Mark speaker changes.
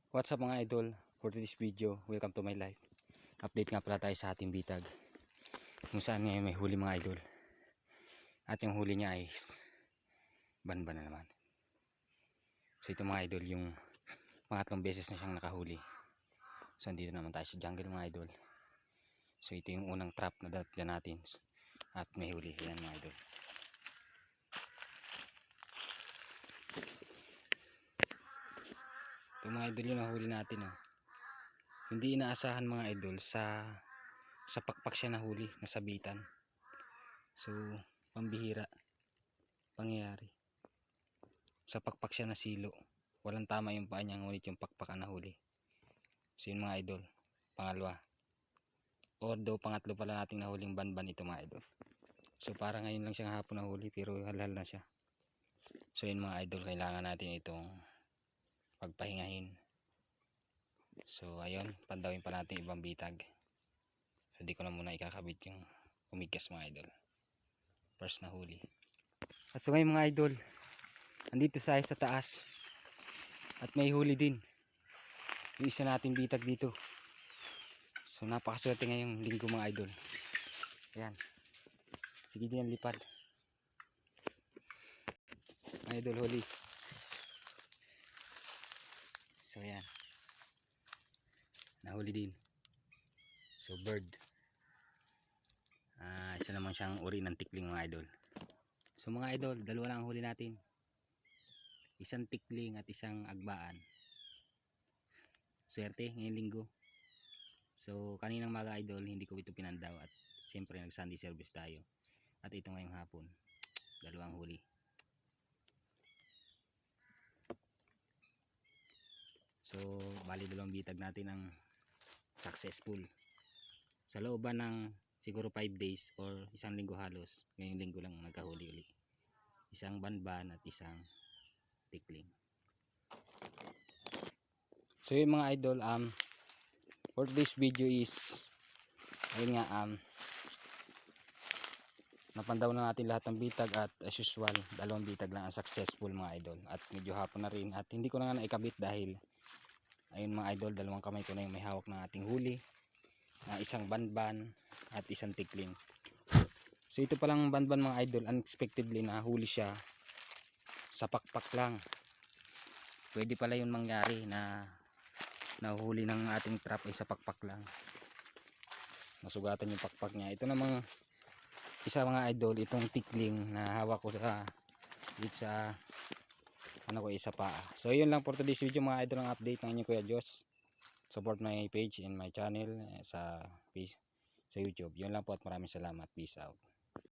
Speaker 1: What's up mga idol? For this video, welcome to my life. Update nga pala tayo sa ating bitag kung saan ngayon may huli mga idol. At yung huli niya ay banban na naman. So ito mga idol, yung pangatlong beses na siyang nakahuli. So andito naman tayo sa jungle mga idol. So ito yung unang trap na dala natin. At may huli. Yan mga idol. Ito mga idol yung nahuli natin. Hindi inaasahan mga idol, sa pakpak siya nahuli, nasabitan. So pambihira pangyayari. Sa pakpak siya nasilo. Walang tama yung paa niya, ngunit yung pakpak ang nahuli. So yun mga idol, pangalawa. Although pangatlo pala nating nahuling banban ito mga idol. So para ngayon lang siyang hapon nahuli, pero halhal na siya. So yun mga idol, kailangan natin itong pagpahingahin. So ayun, pandawin pa natin ibang bitag. So di ko na muna ikakabit yung umigkas mga idol. First na huli. At so ngayon mga idol, andito tayo sa taas. At may huli din yung isa nating bitag dito. So napakaswerte ngayong linggo mga idol. Ayan. Sige din ang lipad. Mga idol, huli. So ayan, nahuli din. So bird. Isa naman siyang uri ng tikling mga idol. So mga idol, dalawa lang ang huli natin. Isang tikling at isang agbaan. Swerte ngayong linggo. So kaninang mga idol, hindi ko ito pinandaw. At siyempre nag Sunday service tayo. At ito ngayong hapon, dalawang huli. So bali dalawang bitag natin ang successful. Sa looban ng siguro 5 days or isang linggo halos, ngayong linggo lang nagkahuli uli. Isang banban at isang tikling. So yung mga idol, for this video is ayun nga, napandaw na natin lahat ng bitag at as usual, dalawang bitag lang ang successful mga idol. At medyo hapon na rin at hindi ko na nga naikabit dahil ayun mga idol, dalawang kamay ko na yung may hawak ng ating huli. Isang banban at isang tikling. So ito palang banban mga idol, unexpectedly nahuli siya sa pakpak lang. Pwede pala yun mangyari na nahuhuli ng ating trap ay sa pakpak lang. Nasugatan yung pakpak niya. Ito namang isa mga idol, itong tikling na hawak ko sa isa pa. So yun lang for today's video mga idol, ang update ng inyong Kuya Diyos. Support my page and my channel sa YouTube. Yun lang po at maraming salamat. Peace out.